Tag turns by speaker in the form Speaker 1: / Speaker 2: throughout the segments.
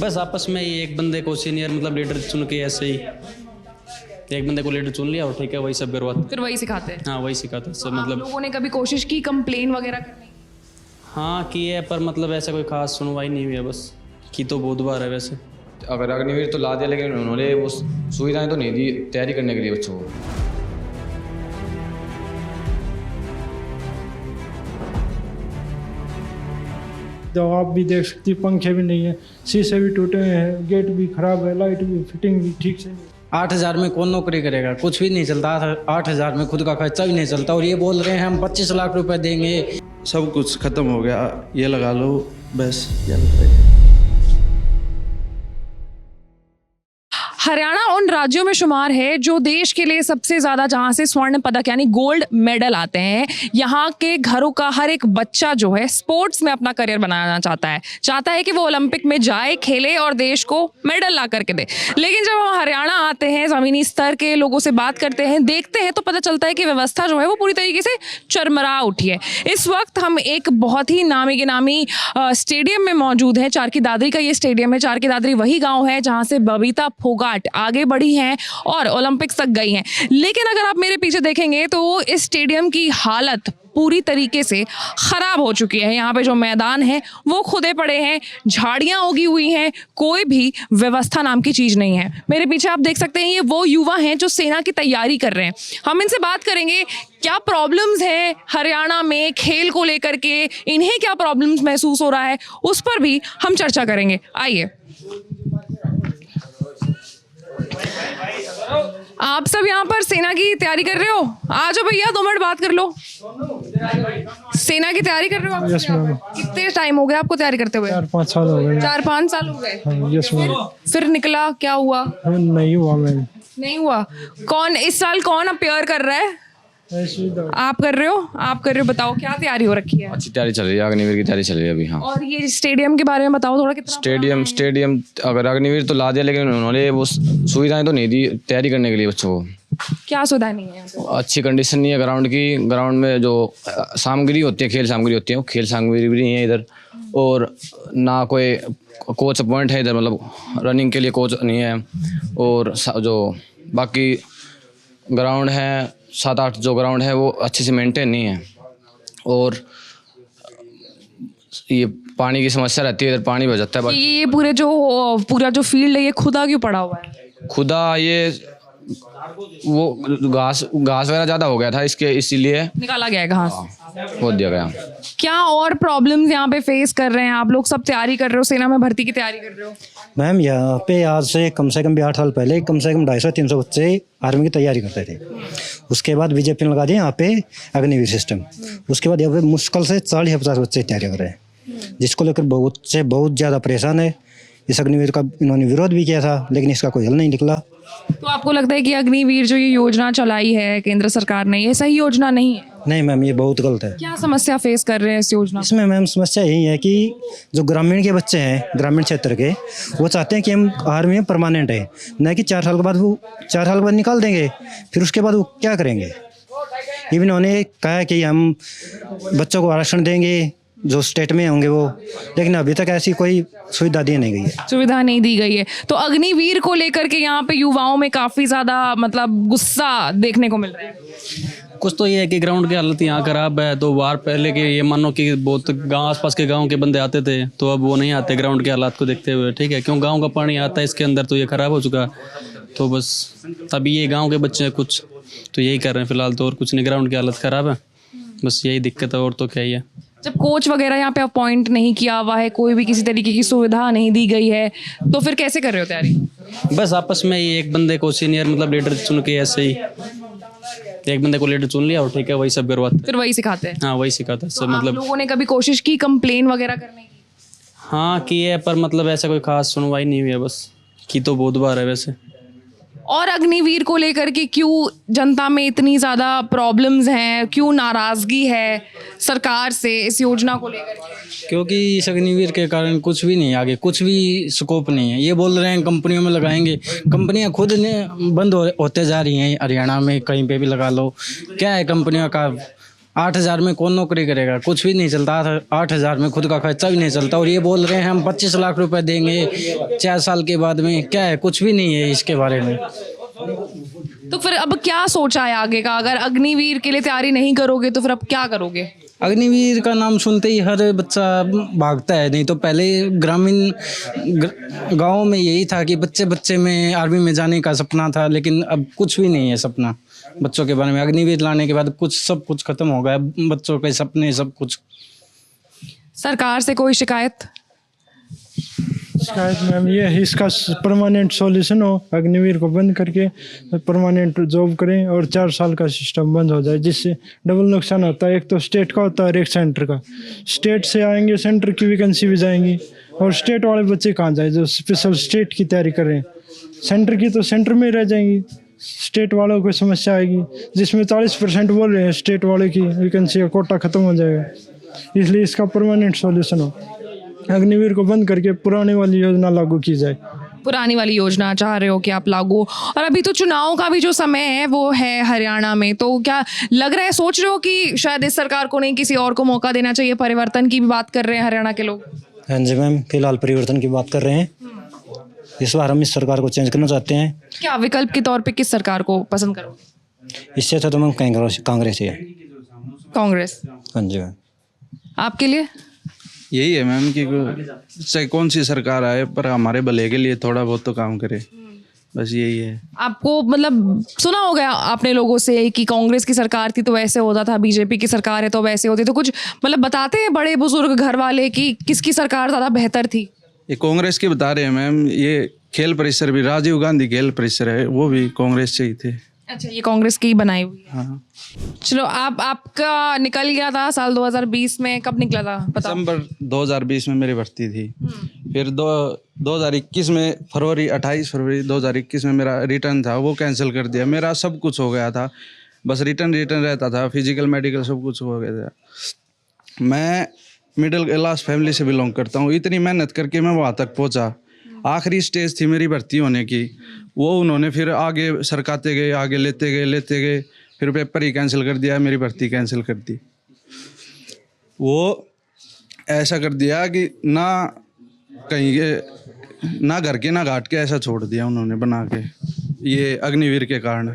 Speaker 1: बस आपस में ही एक बंदे को सीनियर मतलब लीडर चुन के ऐसे ही एक बंदे को लीडर चुन लिया और ठीक है वही सब करवाते,
Speaker 2: फिर वही सिखाते हैं।
Speaker 1: हाँ वही सिखाते सब
Speaker 2: आप
Speaker 1: मतलब।
Speaker 2: लोगों ने कभी कोशिश की कंप्लेन वगैरह करने की?
Speaker 1: हाँ की है पर मतलब ऐसा कोई खास सुनवाई नहीं हुई है, बस की तो बहुत बार है वैसे।
Speaker 3: अगर अग्निवीर तो ला दिया लेकिन उन्होंने वो सुविधाएं तो नहीं दी तैयारी करने के लिए बच्चों को।
Speaker 4: तो आप भी देख सकती हैं, पंखे भी नहीं है, शीशे भी टूटे हुए हैं, गेट भी खराब है, लाइट भी फिटिंग भी ठीक से नहीं।
Speaker 5: 8,000 में कौन नौकरी करेगा, कुछ भी नहीं चलता। 8,000 में खुद का खर्चा भी नहीं चलता और ये बोल रहे हैं हम 25 लाख रुपए देंगे।
Speaker 6: सब कुछ खत्म हो गया, ये लगा लो बस ये बताइए।
Speaker 2: हरियाणा उन राज्यों में शुमार है जो देश के लिए सबसे ज़्यादा जहाँ से स्वर्ण पदक यानी गोल्ड मेडल आते हैं। यहाँ के घरों का हर एक बच्चा जो है स्पोर्ट्स में अपना करियर बनाना चाहता है कि वो ओलंपिक में जाए, खेले और देश को मेडल ला करके दे। लेकिन जब हम हरियाणा आते हैं, ज़मीनी स्तर के लोगों से बात करते हैं, देखते हैं तो पता चलता है कि व्यवस्था जो है वो पूरी तरीके से चरमरा उठी है। इस वक्त हम एक बहुत ही नामी गिनामी स्टेडियम में मौजूद है। चारकी दादरी का ये स्टेडियम है। चारकी दादरी वही गाँव है जहाँ से बबीता फोगाट आगे बढ़ी हैं और ओलंपिक्स तक गई हैं। लेकिन अगर आप मेरे पीछे देखेंगे तो इस स्टेडियम की हालत पूरी तरीके से खराब हो चुकी है। यहाँ पे जो मैदान है वो खुदे पड़े हैं, झाड़ियाँ उगी हुई हैं, कोई भी व्यवस्था नाम की चीज़ नहीं है। मेरे पीछे आप देख सकते हैं ये वो युवा हैं जो सेना की तैयारी कर रहे हैं। हम इनसे बात करेंगे क्या प्रॉब्लम्स हैं हरियाणा में खेल को लेकर के, इन्हें क्या प्रॉब्लम्स महसूस हो रहा है, उस पर भी हम चर्चा करेंगे। आइए, आप सब यहाँ पर सेना की तैयारी कर रहे हो? आ जाओ भैया, 2 मिनट बात कर लो। सेना की तैयारी कर रहे हो आप?
Speaker 4: Yes ma'am.
Speaker 2: कितने टाइम हो गया आपको तैयारी करते हुए?
Speaker 4: 4-5 साल हो गए।
Speaker 2: 4-5 साल हो गए।
Speaker 4: Yes ma'am.
Speaker 2: फिर निकला क्या हुआ?
Speaker 4: नहीं हुआ मैम।
Speaker 2: नहीं हुआ। कौन इस साल कौन अपेयर कर रहा है? आप कर रहे हो? आप कर रहे हो, बताओ क्या तैयारी हो रखी है?
Speaker 3: अच्छी तैयारी चल रही है, अग्निवीर की तैयारी चल रही है अभी। हाँ,
Speaker 2: और ये स्टेडियम के बारे में बताओ थोड़ा, कितना
Speaker 3: स्टेडियम अगर अग्निवीर तो ला दिया लेकिन उन्होंने वो सुविधाएं तो नहीं दी तैयारी करने के लिए बच्चों को।
Speaker 2: क्या सुविधा नहीं है?
Speaker 3: अच्छी कंडीशन नहीं है ग्राउंड की। ग्राउंड में जो सामग्री होती है, खेल सामग्री होती है, वो खेल सामग्री भी नहीं है इधर। और ना कोई कोच अपॉइंट है इधर, मतलब रनिंग के लिए कोच नहीं है। और जो बाकी ग्राउंड है 7-8 जो ग्राउंड है वो अच्छे से मेंटेन नहीं है। और ये पानी की समस्या रहती है, इधर पानी भर जाता है।
Speaker 2: ये पूरा जो फील्ड है ये खुदा क्यों पड़ा हुआ है?
Speaker 3: खुदा ये वो घास वगैरह ज़्यादा हो गया था, इसीलिए
Speaker 2: निकाला गया है घास,
Speaker 3: खोद दिया गया।
Speaker 2: क्या और प्रॉब्लम्स यहाँ पे फेस कर रहे हैं आप लोग? सब तैयारी कर रहे हो, सेना में भर्ती की तैयारी कर रहे हो?
Speaker 7: मैम यहाँ पे आज से कम भी 8 साल पहले कम से कम 250-300 बच्चे आर्मी की तैयारी करते थे। उसके बाद बीजेपी ने लगा दिया यहाँ पे अग्निवीर सिस्टम। उसके बाद यहाँ पे मुश्किल से 40-50 बच्चे तैयारी कर रहे हैं, जिसको लेकर बहुत ज़्यादा परेशान है। इस अग्निवीर का इन्होंने विरोध भी किया था लेकिन इसका कोई हल नहीं निकला।
Speaker 2: तो आपको लगता है कि अग्निवीर जो ये योजना चलाई है केंद्र सरकार ने, ये सही योजना नहीं है?
Speaker 7: नहीं मैम, ये बहुत गलत है।
Speaker 2: क्या समस्या फेस कर रहे हैं इस योजना?
Speaker 7: इसमें मैम समस्या यही है कि जो ग्रामीण के बच्चे हैं, ग्रामीण क्षेत्र के, वो चाहते हैं कि हम आर्मी में परमानेंट है, न कि 4 साल के बाद निकाल देंगे, फिर उसके बाद वो क्या करेंगे। इवन उन्होंने कहा कि हम बच्चों को आरक्षण देंगे जो स्टेट में होंगे वो, लेकिन अभी तक ऐसी कोई सुविधा दी नहीं गई है।
Speaker 2: सुविधा नहीं दी गई है। तो अग्निवीर को लेकर के यहाँ पे युवाओं में काफी ज्यादा मतलब गुस्सा देखने को मिल रहा है।
Speaker 1: कुछ तो ये है कि ग्राउंड की हालत यहाँ खराब है। 2 बार पहले के ये मानो कि बहुत गांव आसपास के गांव के बंदे आते थे, तो अब वो नहीं आते ग्राउंड के हालात को देखते हुए। ठीक है, क्यों गांव का पानी आता है इसके अंदर, तो ये खराब हो चुका। तो बस तभी ये गाँव के बच्चे हैं कुछ तो यही कर रहे हैं फिलहाल, तो और कुछ नहीं, ग्राउंड की हालत खराब है, बस यही दिक्कत है, और तो क्या ही है।
Speaker 2: जब कोच वगैरह यहाँ पे अपॉइंट नहीं किया हुआ है, कोई भी किसी तरीके की सुविधा नहीं दी गई है, तो फिर कैसे कर रहे हो तैयारी?
Speaker 1: बस आपस में ही एक बंदे को सीनियर मतलब लीडर चुन के ऐसे ही एक बंदे को लीडर चुन लिया और ठीक है वही सब करवाते,
Speaker 2: फिर वही सिखाते हैं।
Speaker 1: हाँ वही सिखाता है सब।
Speaker 2: आप
Speaker 1: मतलब
Speaker 2: लोगों ने कभी कोशिश की कंप्लेन वगैरह करने की?
Speaker 1: हाँ की है पर मतलब ऐसा कोई खास सुनवाई नहीं हुई है, बस की तो बहुत बार है वैसे।
Speaker 2: और अग्निवीर को लेकर के क्यों जनता में इतनी ज़्यादा प्रॉब्लम्स हैं, क्यों नाराज़गी है सरकार से इस योजना को लेकर के?
Speaker 5: क्योंकि इस अग्निवीर के कारण कुछ भी नहीं, आगे कुछ भी स्कोप नहीं है। ये बोल रहे हैं कंपनियों में लगाएंगे, कंपनियां खुद ने बंद होते जा रही हैं। हरियाणा में कहीं पे भी लगा लो, क्या है कंपनियों का 8,000 में कौन नौकरी करेगा, कुछ भी नहीं चलता। 8,000 में खुद का खर्चा भी नहीं चलता, और ये बोल रहे हैं हम 25 लाख रुपए देंगे 4 साल के बाद में। क्या है, कुछ भी नहीं है इसके बारे में।
Speaker 2: तो फिर अब क्या सोचा है आगे का? अगर अग्निवीर के लिए तैयारी नहीं करोगे तो फिर अब क्या करोगे?
Speaker 5: अग्निवीर का नाम सुनते ही हर बच्चा भागता है। नहीं तो पहले ग्रामीण गाँव में यही था कि बच्चे बच्चे में आर्मी में जाने का सपना था, लेकिन अब कुछ भी नहीं है सपना बच्चों के बारे में। अग्निवीर लाने के बाद कुछ सब कुछ खत्म हो गया, बच्चों के सपने सब कुछ।
Speaker 2: सरकार से कोई शिकायत?
Speaker 4: शायद मैम ये है, इसका परमानेंट सॉल्यूशन हो, अग्निवीर को बंद करके परमानेंट जॉब करें और 4 साल का सिस्टम बंद हो जाए, जिससे डबल नुकसान होता है। एक तो स्टेट का होता है और एक सेंटर का। स्टेट से आएंगे, सेंटर की वैकेंसी भी जाएंगी, और स्टेट वाले बच्चे कहाँ जाए जो स्पेशल स्टेट की तैयारी कर रहे हैं। सेंटर की तो सेंटर में ही रह जाएंगी, स्टेट वालों को समस्या आएगी, जिसमें 40% बोल रहे हैं स्टेट वाले की वैकेंसी का कोटा खत्म हो जाएगा। इसलिए इसका परमानेंट सॉल्यूशन हो, अग्निवीर को बंद करके पुरानी वाली योजना लागू की जाए।
Speaker 2: पुरानी वाली योजना चाह रहे हो कि आप लागू? और अभी तो चुनाव का भी जो समय है वो है हरियाणा में, तो क्या लग रहा है, सोच रहे हो कि शायद इस सरकार को नहीं किसी और को मौका देना चाहिए? परिवर्तन की भी बात कर रहे हैं हरियाणा के लोग।
Speaker 7: हाँ जी मैम, फिलहाल परिवर्तन की बात कर रहे हैं। इस बार हम इस सरकार को चेंज करना चाहते हैं।
Speaker 2: क्या विकल्प के तौर पे किस सरकार को पसंद करोगे?
Speaker 7: इससे अच्छा तो मैम कांग्रेस ही है।
Speaker 2: कांग्रेस?
Speaker 7: हाँ जी मैम।
Speaker 2: आपके लिए?
Speaker 6: यही है मैम कि चाहे कौन सी सरकार आए पर हमारे भले के लिए थोड़ा बहुत तो काम करे, बस यही है।
Speaker 2: आपको मतलब सुना होगा आपने लोगों से कि कांग्रेस की सरकार थी तो वैसे होता था, बीजेपी की सरकार है तो वैसे होती, तो कुछ मतलब बताते हैं बड़े बुजुर्ग घर वाले कि किसकी सरकार ज़्यादा बेहतर थी?
Speaker 6: ये कांग्रेस की बता रहे हैं मैम। ये खेल परिसर भी राजीव गांधी खेल परिसर है, वो भी कांग्रेस से ही थे।
Speaker 2: अच्छा, ये कांग्रेस की बनाई हुई है।
Speaker 6: हाँ।
Speaker 2: चलो, आपका निकल गया था साल 2020 में, कब निकला था पता?
Speaker 6: दिसंबर 2020 में मेरी भर्ती थी। फिर 2021 में 28 फरवरी 2021 में मेरा रिटर्न था, वो कैंसिल कर दिया। मेरा सब कुछ हो गया था, बस रिटर्न रहता था, फिजिकल मेडिकल सब कुछ हो गया था। मैं मिडिल क्लास फैमिली से बिलोंग करता हूँ। इतनी मेहनत करके मैं वहाँ तक पहुँचा। आखिरी स्टेज थी मेरी भर्ती होने की, वो उन्होंने फिर आगे सरकाते गए, आगे लेते गए, फिर पेपर ही कैंसिल कर दिया, मेरी भर्ती कैंसिल कर दी। वो ऐसा कर दिया कि ना कहीं के ना घर के ना घाट के, ऐसा छोड़ दिया उन्होंने बना के, ये अग्निवीर के कारण।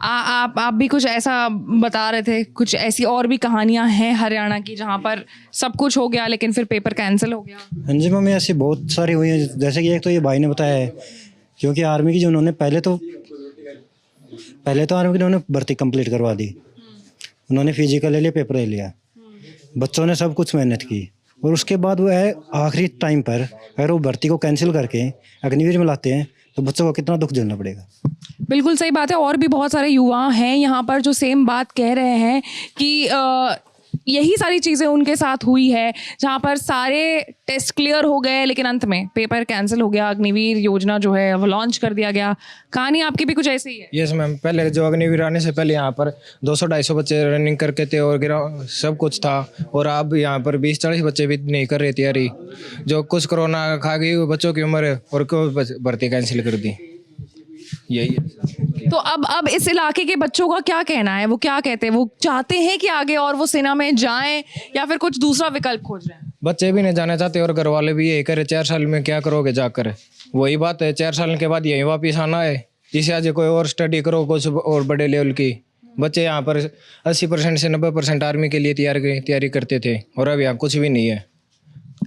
Speaker 2: आप भी कुछ ऐसा बता रहे थे, कुछ ऐसी और भी कहानियां हैं हरियाणा की जहां पर सब कुछ हो गया लेकिन फिर पेपर कैंसिल हो गया?
Speaker 7: हाँ जी मैम, ऐसी बहुत सारी हुई हैं। जैसे कि एक तो ये भाई ने बताया है, क्योंकि आर्मी की जो उन्होंने पहले तो आर्मी की उन्होंने भर्ती कंप्लीट करवा दी, उन्होंने फिजिकल ले लिया, पेपर ले लिया, बच्चों ने सब कुछ मेहनत की, और उसके बाद वो है आखिरी टाइम पर अगर वो भर्ती को कैंसिल करके अग्निवीर में लाते हैं तो बच्चों को कितना दुख झेलना पड़ेगा।
Speaker 2: बिल्कुल सही बात है। और भी बहुत सारे युवा हैं यहाँ पर जो सेम बात कह रहे हैं कि यही सारी चीज़ें उनके साथ हुई है, जहाँ पर सारे टेस्ट क्लियर हो गए लेकिन अंत में पेपर कैंसिल हो गया, अग्निवीर योजना जो है वो लॉन्च कर दिया गया। कहानी आपकी भी कुछ ऐसी ही है?
Speaker 8: यस मैम, पहले जो अग्निवीर आने से पहले यहाँ पर 200-250 बच्चे रनिंग करके थे और सब कुछ था, और अब यहाँ पर 20-40 बच्चे भी नहीं कर रहे तैयारी। जो कुछ कोरोना खा गई बच्चों की उम्र, और क्यों भर्ती कैंसिल कर दी, यही है।
Speaker 2: तो अब इस इलाके के बच्चों का क्या कहना है? वो क्या कहते हैं? वो चाहते हैं कि आगे और वो सेना में जाएं या फिर कुछ दूसरा विकल्प खोज रहे हैं?
Speaker 8: बच्चे भी नहीं जाना चाहते और घर वाले भी यही करे, 4 साल में क्या करोगे जाकर, वही बात है, 4 साल के बाद यहीं वापिस आना है, इसे आज कोई और स्टडी करो कुछ और बड़े लेवल की। बच्चे यहाँ पर 80% से 90% आर्मी के लिए तैयारी करते थे, और अब यहाँ कुछ भी नहीं है।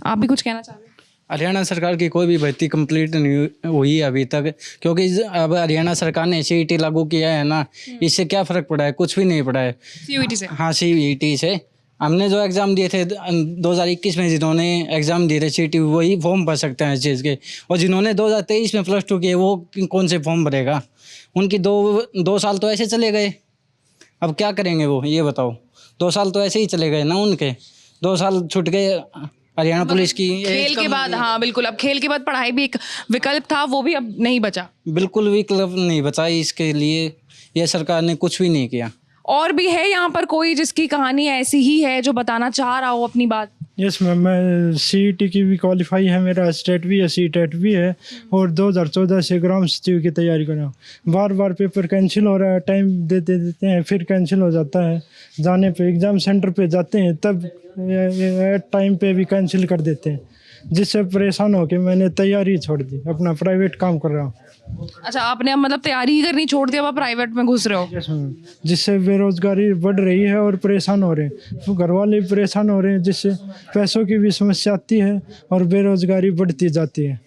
Speaker 2: आप भी कुछ कहना चाहते हैं?
Speaker 5: हरियाणा सरकार की कोई भी भर्ती कंप्लीट नहीं हुई अभी तक, क्योंकि अब हरियाणा सरकार ने CET लागू किया है ना, इससे क्या फ़र्क पड़ा है? कुछ भी नहीं पड़ा है।
Speaker 2: CUET से?
Speaker 5: हाँ, CET से। हमने जो एग्ज़ाम दिए थे 2021 में, जिन्होंने एग्ज़ाम दिए थे CET, वही फॉर्म भर सकते हैं इस चीज़ के, और जिन्होंने 2023 में +2 किए वो कौन से फॉर्म भरेगा? उनकी दो साल तो ऐसे चले गए, अब क्या करेंगे वो, ये बताओ। 2 साल तो ऐसे ही चले गए ना उनके, 2 साल छूट गए। हरियाणा पुलिस की
Speaker 2: खेल के बाद, हाँ बिल्कुल, अब खेल के बाद पढ़ाई भी एक विकल्प था, वो भी अब नहीं बचा।
Speaker 5: बिल्कुल विकल्प नहीं बचा, इसके लिए यह सरकार ने कुछ भी नहीं किया।
Speaker 2: और भी है यहाँ पर कोई जिसकी कहानी ऐसी ही है जो बताना चाह रहा हो अपनी बात?
Speaker 4: यस मैम, मैं सीईटी की भी क्वालिफाई है, मेरा स्टेट भी है, सीटेट भी है, और 2014 से ग्राम सचिव की तैयारी कर रहा हूँ। बार बार पेपर कैंसिल हो रहा है, टाइम देते देते हैं फिर कैंसिल हो जाता है, जाने पे एग्ज़ाम सेंटर पे जाते हैं तब टाइम पे भी कैंसिल कर देते हैं, जिससे परेशान हो के मैंने तैयारी छोड़ दी, अपना प्राइवेट काम कर रहा हूँ।
Speaker 2: अच्छा, आपने अब मतलब तैयारी ही करनी छोड़ दी, अब आप प्राइवेट में घुस रहे हो।
Speaker 4: यस मैम, जिससे बेरोजगारी बढ़ रही है और परेशान हो रहे हैं, तो घर वाले भी परेशान हो रहे हैं, जिससे पैसों की भी समस्या आती है और बेरोजगारी बढ़ती जाती है।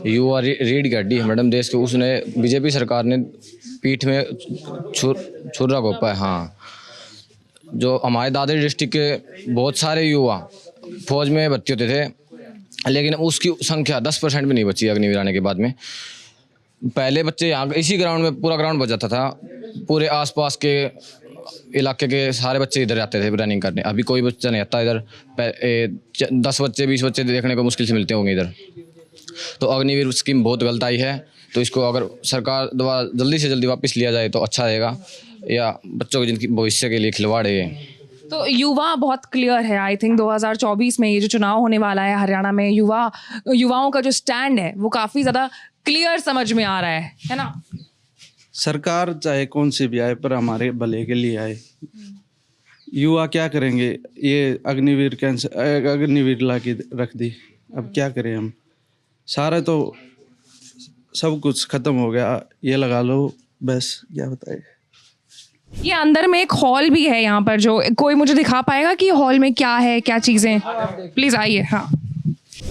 Speaker 3: युवा रीढ़ की हड्डी है मैडम देश के, उसने बीजेपी सरकार ने पीठ में छुरा घोंपा है। हाँ, जो हमारे दादरी डिस्ट्रिक्ट के बहुत सारे युवा फौज में भर्ती होते थे, लेकिन उसकी संख्या 10% भी नहीं बची अग्निवीर आने के बाद में। पहले बच्चे यहाँ इसी ग्राउंड में पूरा ग्राउंड बच जाता था, पूरे आसपास के इलाके के सारे बच्चे इधर आते थे रनिंग करने। अभी कोई बच्चा नहीं आता इधर, 10 बच्चे 20 बच्चे देखने को मुश्किल से मिलते होंगे इधर। तो अग्निवीर स्कीम बहुत गलत आई है, तो इसको अगर सरकार द्वारा जल्दी से जल्दी वापस लिया जाए तो अच्छा रहेगा, या बच्चों के जिनकी भविष्य के लिए खिलवाड़ है।
Speaker 2: तो युवा बहुत क्लियर है, आई थिंक 2024 में ये जो चुनाव होने वाला है हरियाणा में, युवाओं का जो स्टैंड है वो काफ़ी ज़्यादा क्लियर समझ में आ रहा है ना।
Speaker 6: सरकार चाहे कौन सी भी आए पर हमारे भले के लिए आए। युवा क्या करेंगे, ये अग्निवीर ला के रख दी, अब क्या करें हम, सारा तो सब कुछ खत्म हो गया, ये लगा लो बस, क्या बताए।
Speaker 2: ये अंदर में एक हॉल भी है यहाँ पर, जो कोई मुझे दिखा पाएगा कि हॉल में क्या है, क्या चीज़ें, प्लीज़ आइए। हाँ,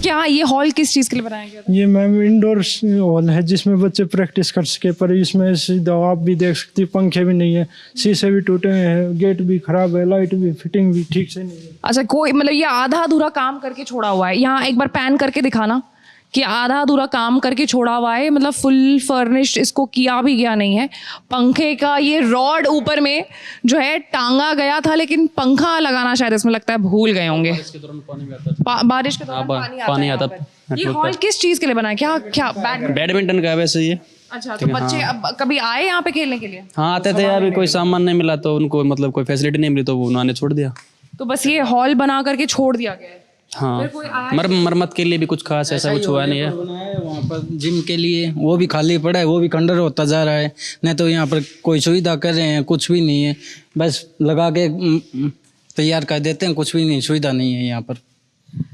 Speaker 2: क्या ये हॉल किस चीज़ के लिए बनाया गया था?
Speaker 4: ये मैम इंडोर हॉल है जिसमें बच्चे प्रैक्टिस कर सके, पर इसमें सीधा आप भी देख सकती, पंखे भी नहीं है, शीशे भी टूटे हुए हैं, गेट भी खराब है, लाइट भी फिटिंग भी ठीक से नहीं है।
Speaker 2: अच्छा, कोई मतलब ये आधा अधूरा काम करके छोड़ा हुआ है। यहाँ एक बार पैन करके दिखाना कि आधा अधूरा काम करके छोड़ा हुआ है, मतलब फुल फर्निश्ड इसको किया भी गया नहीं है। पंखे का ये रॉड ऊपर में जो है टांगा गया था, लेकिन पंखा लगाना शायद इसमें लगता है भूल गए होंगे। बारिश के दौरान पानी आता है। ये हॉल किस चीज़ के लिए बना है, क्या
Speaker 1: बैडमिंटन का है वैसे ये।
Speaker 2: अच्छा, तो बच्चे अब कभी आए यहाँ पे खेलने के लिए?
Speaker 1: हाँ आते थे, अभी कोई सामान नहीं मिला तो उनको, मतलब कोई फैसिलिटी नहीं मिली तो उन्होंने छोड़ दिया।
Speaker 2: तो बस ये हॉल बना करके छोड़ दिया गया है।
Speaker 1: हाँ, मरम्मत के लिए भी कुछ खास ऐसा कुछ हुआ नहीं है।
Speaker 5: वहाँ पर जिम के लिए वो भी खाली पड़ा है, वो भी खंडर होता जा रहा है। नहीं तो यहाँ पर कोई सुविधा कर रहे हैं, कुछ भी नहीं है, बस लगा के तैयार कर देते हैं, कुछ भी नहीं, सुविधा नहीं है यहाँ पर।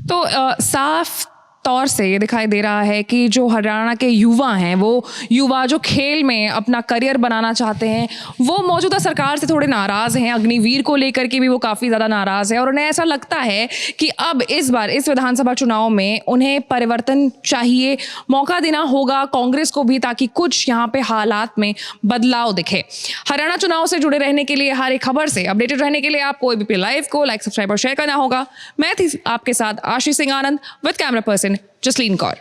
Speaker 2: तो साफ तौर से ये दिखाई दे रहा है कि जो हरियाणा के युवा हैं, वो युवा जो खेल में अपना करियर बनाना चाहते हैं, वो मौजूदा सरकार से थोड़े नाराज़ हैं। अग्निवीर को लेकर के भी वो काफ़ी ज़्यादा नाराज़ है, और उन्हें ऐसा लगता है कि अब इस बार इस विधानसभा चुनाव में उन्हें परिवर्तन चाहिए, मौका देना होगा कांग्रेस को भी, ताकि कुछ यहाँ पे हालात में बदलाव दिखे। हरियाणा चुनाव से जुड़े रहने के लिए, हर एक खबर से अपडेटेड रहने के लिए आपको एबीपी लाइव को लाइक, सब्सक्राइब और शेयर करना होगा। मैं थी आपके साथ Ashish Singh Anand with camera person Jasleen Kaur.